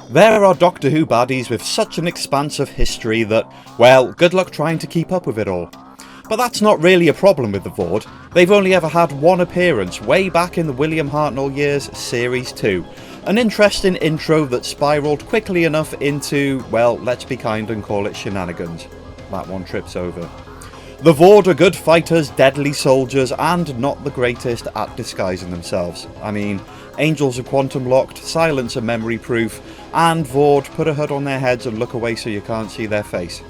There are Doctor Who baddies with such an expanse of history that, well, good luck trying to keep up with it all. But that's not really a problem with the Voord. They've only ever had one appearance way back in the William Hartnell years, Series 2. An interesting intro that spiralled quickly enough into, well, let's be kind and call it shenanigans. That one trips over. The Voord are good fighters, deadly soldiers, and not the greatest at disguising themselves. I mean, angels are quantum locked, silence are memory proof, and Voord put a hood on their heads and look away so you can't see their face.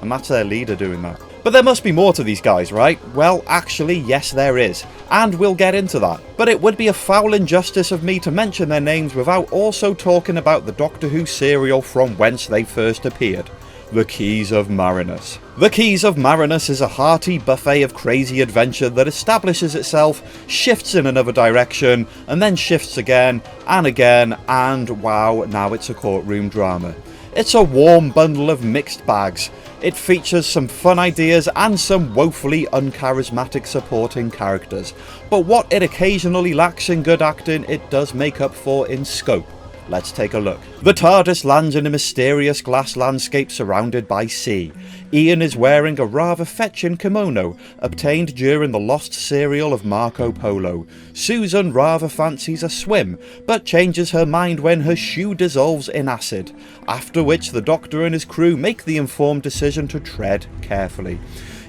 And that's their leader doing that. But there must be more to these guys, right? Well, actually, yes there is, and we'll get into that. But it would be a foul injustice of me to mention their names without also talking about the Doctor Who serial from whence they first appeared. The Keys of Marinus. The Keys of Marinus is a hearty buffet of crazy adventure that establishes itself, shifts in another direction, and then shifts again, and wow, now it's a courtroom drama. It's a warm bundle of mixed bags. It features some fun ideas and some woefully uncharismatic supporting characters, but what it occasionally lacks in good acting, it does make up for in scope. Let's take a look. The TARDIS lands in a mysterious glass landscape surrounded by sea. Ian is wearing a rather fetching kimono, obtained during the lost serial of Marco Polo. Susan rather fancies a swim, but changes her mind when her shoe dissolves in acid, after which the Doctor and his crew make the informed decision to tread carefully.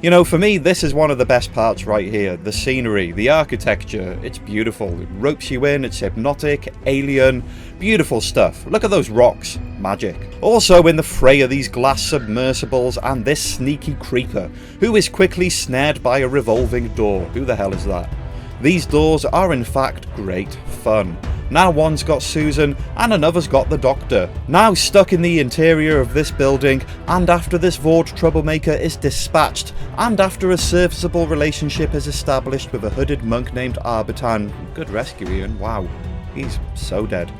You know, for me, this is one of the best parts right here. The scenery, the architecture, it's beautiful. It ropes you in, it's hypnotic, alien, beautiful stuff. Look at those rocks. Magic. Also in the fray are these glass submersibles and this sneaky creeper, who is quickly snared by a revolving door. Who the hell is that? These doors are in fact great fun. Now one's got Susan and another's got the Doctor. Now stuck in the interior of this building, and after this Voord troublemaker is dispatched, and after a serviceable relationship is established with a hooded monk named Arbitan. Good rescue, Ian. Wow. He's so dead.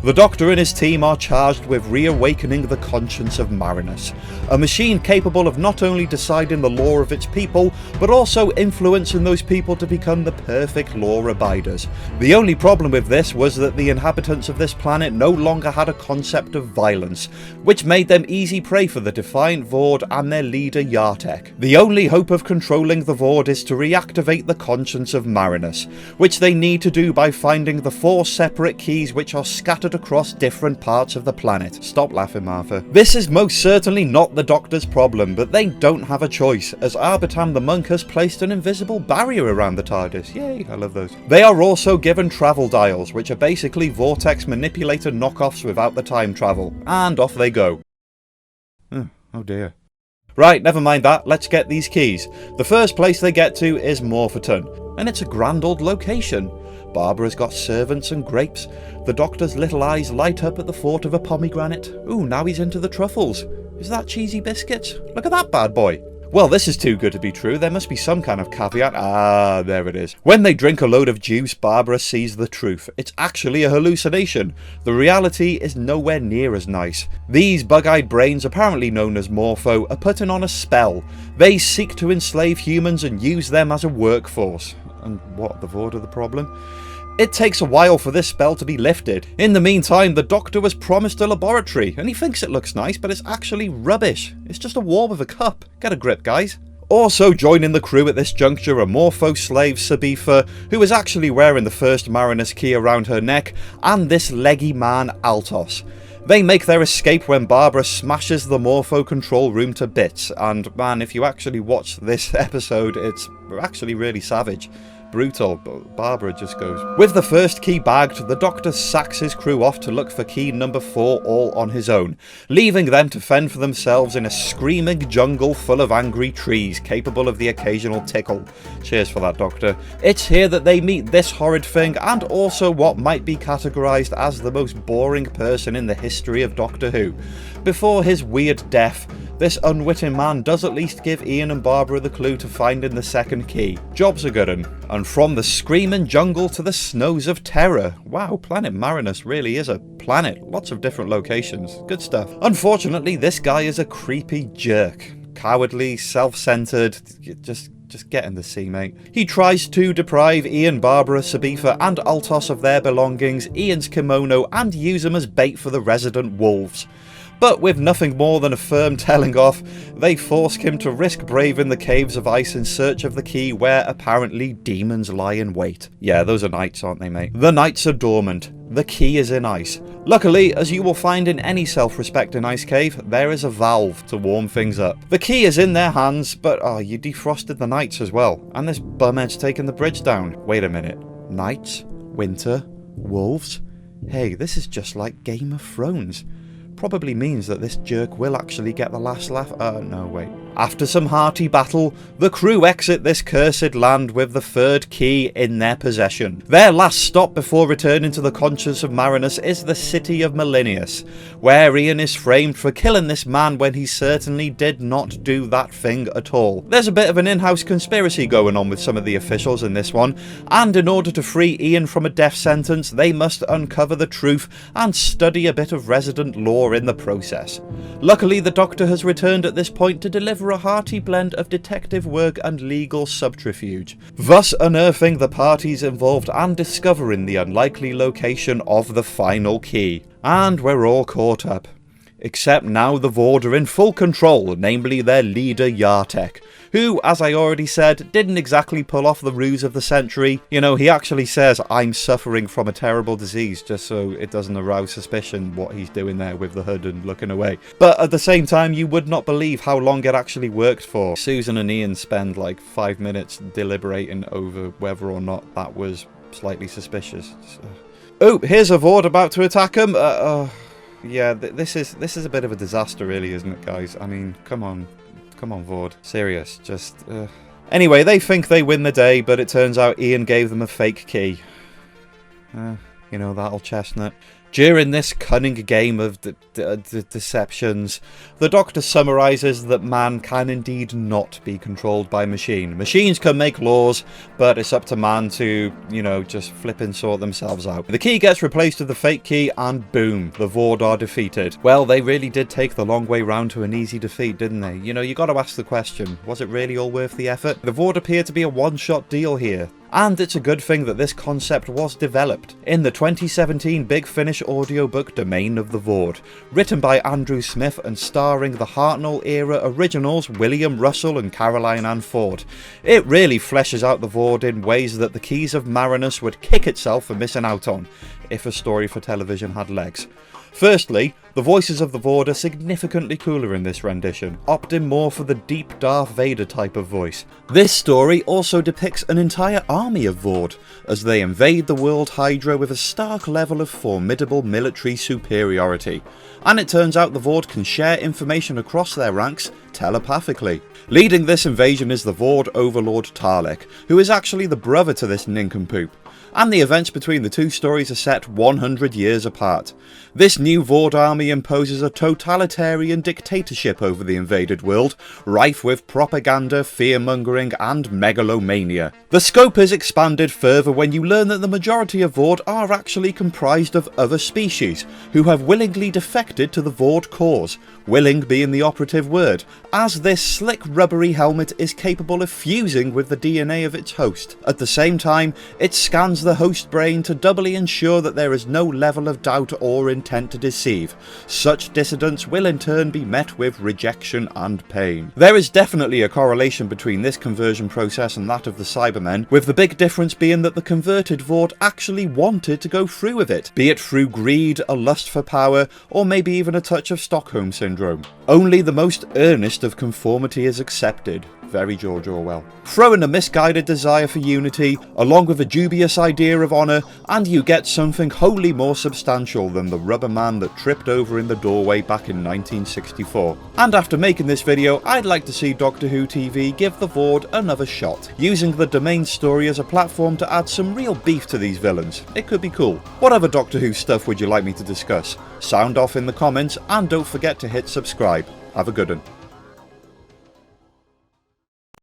The Doctor and his team are charged with reawakening the conscience of Marinus, a machine capable of not only deciding the law of its people, but also influencing those people to become the perfect law abiders. The only problem with this was that the inhabitants of this planet no longer had a concept of violence, which made them easy prey for the defiant Voord and their leader Yartek. The only hope of controlling the Voord is to reactivate the conscience of Marinus, which they need to do by finding the 4 separate keys which are scattered across different parts of the planet. Stop laughing, Martha. This is most certainly not the Doctor's problem, but they don't have a choice, as Arbitan the monk has placed an invisible barrier around the TARDIS. Yay, I love those. They are also given travel dials, which are basically vortex manipulator knockoffs without the time travel. And off they go. Oh dear. Right, never mind that, let's get these keys. The first place they get to is Morpherton, and it's a grand old location. Barbara's got servants and grapes. The Doctor's little eyes light up at the thought of a pomegranate. Ooh, now he's into the truffles. Is that cheesy biscuits? Look at that bad boy. Well, this is too good to be true. There must be some kind of caveat. Ah, there it is. When they drink a load of juice, Barbara sees the truth. It's actually a hallucination. The reality is nowhere near as nice. These bug-eyed brains, apparently known as Morpho, are putting on a spell. They seek to enslave humans and use them as a workforce. And what, the Voord are the problem? It takes a while for this spell to be lifted. In the meantime, the Doctor was promised a laboratory, and he thinks it looks nice, but it's actually rubbish. It's just a wall with a cup. Get a grip, guys. Also joining the crew at this juncture are Morpho slave Sabifa, who is actually wearing the first Marinus key around her neck, and this leggy man Altos. They make their escape when Barbara smashes the Morpho control room to bits, and man, if you actually watch this episode, it's actually really savage. Brutal, but Barbara just goes. With the first key bagged, the Doctor sacks his crew off to look for key number 4 all on his own, leaving them to fend for themselves in a screaming jungle full of angry trees, capable of the occasional tickle. Cheers for that, Doctor. It's here that they meet this horrid thing, and also what might be categorised as the most boring person in the history of Doctor Who. Before his weird death, this unwitting man does at least give Ian and Barbara the clue to finding the second key. Job's a good un. And from the screaming jungle to the snows of terror. Wow, Planet Marinus really is a planet. Lots of different locations. Good stuff. Unfortunately, this guy is a creepy jerk. Cowardly, self-centered, just Just get in the sea, mate. He tries to deprive Ian, Barbara, Sabitha and Altos of their belongings, Ian's kimono, and use them as bait for the resident wolves. But with nothing more than a firm telling off, they force him to risk braving the caves of ice in search of the key where apparently demons lie in wait. Yeah, those are knights, aren't they, mate? The knights are dormant. The key is in ice. Luckily, as you will find in any self-respecting ice cave, there is a valve to warm things up. The key is in their hands, but you defrosted the knights as well. And this bumhead's taken the bridge down. Wait a minute. Knights? Winter? Wolves? Hey, this is just like Game of Thrones. Probably means that this jerk will actually get the last laugh. No, wait. After some hearty battle, the crew exit this cursed land with the third key in their possession. Their last stop before returning to the conscience of Marinus is the city of Malinius, where Ian is framed for killing this man when he certainly did not do that thing at all. There's a bit of an in-house conspiracy going on with some of the officials in this one, and in order to free Ian from a death sentence, they must uncover the truth and study a bit of resident lore in the process. Luckily, the Doctor has returned at this point to deliver a hearty blend of detective work and legal subterfuge, thus unearthing the parties involved and discovering the unlikely location of the final key. And we're all caught up. Except now the Voord are in full control, namely their leader Yartek, who, as I already said, didn't exactly pull off the ruse of the century. You know, he actually says, I'm suffering from a terrible disease, just so it doesn't arouse suspicion what he's doing there with the hood and looking away. But at the same time, you would not believe how long it actually worked for. Susan and Ian spend like 5 minutes deliberating over whether or not that was slightly suspicious. Oh, here's a Voord about to attack him. Yeah, this is a bit of a disaster, really, isn't it, guys? I mean, come on, Voord. Serious, just... Anyway, they think they win the day, but it turns out Ian gave them a fake key. You know, that old chestnut. During this cunning game of deceptions, the Doctor summarises that man can indeed not be controlled by machine. Machines can make laws, but it's up to man to, you know, just flip and sort themselves out. The key gets replaced with the fake key, and boom, the Voord are defeated. Well, they really did take the long way round to an easy defeat, didn't they? You know, you got to ask the question, was it really all worth the effort? The Voord appear to be a one-shot deal here. And it's a good thing that this concept was developed in the 2017 Big Finish audiobook Domain of the Voord, written by Andrew Smith and starring the Hartnell-era originals William Russell and Caroline Ann Ford. It really fleshes out the Voord in ways that the Keys of Marinus would kick itself for missing out on, if a story for television had legs. Firstly, the voices of the Voord are significantly cooler in this rendition, opting more for the deep Darth Vader type of voice. This story also depicts an entire army of Voord, as they invade the world Hydra with a stark level of formidable military superiority. And it turns out the Voord can share information across their ranks telepathically. Leading this invasion is the Voord overlord Tarlek, who is actually the brother to this nincompoop. And the events between the two stories are set 100 years apart. This new Voord army imposes a totalitarian dictatorship over the invaded world, rife with propaganda, fear-mongering and megalomania. The scope is expanded further when you learn that the majority of Voord are actually comprised of other species, who have willingly defected to the Voord cause, willing being the operative word, as this slick rubbery helmet is capable of fusing with the DNA of its host. At the same time, it scans the host brain to doubly ensure that there is no level of doubt or intent to deceive. Such dissidents will in turn be met with rejection and pain. There is definitely a correlation between this conversion process and that of the Cybermen, with the big difference being that the converted Voord actually wanted to go through with it, be it through greed, a lust for power, or maybe even a touch of Stockholm Syndrome. Only the most earnest of conformity is accepted. Very George Orwell. Throw in a misguided desire for unity, along with a dubious idea of honour, and you get something wholly more substantial than the rubber man that tripped over in the doorway back in 1964. And after making this video, I'd like to see Doctor Who TV give the Voord another shot, using the Domain story as a platform to add some real beef to these villains. It could be cool. What other Doctor Who stuff would you like me to discuss? Sound off in the comments, and don't forget to hit subscribe. Have a good one.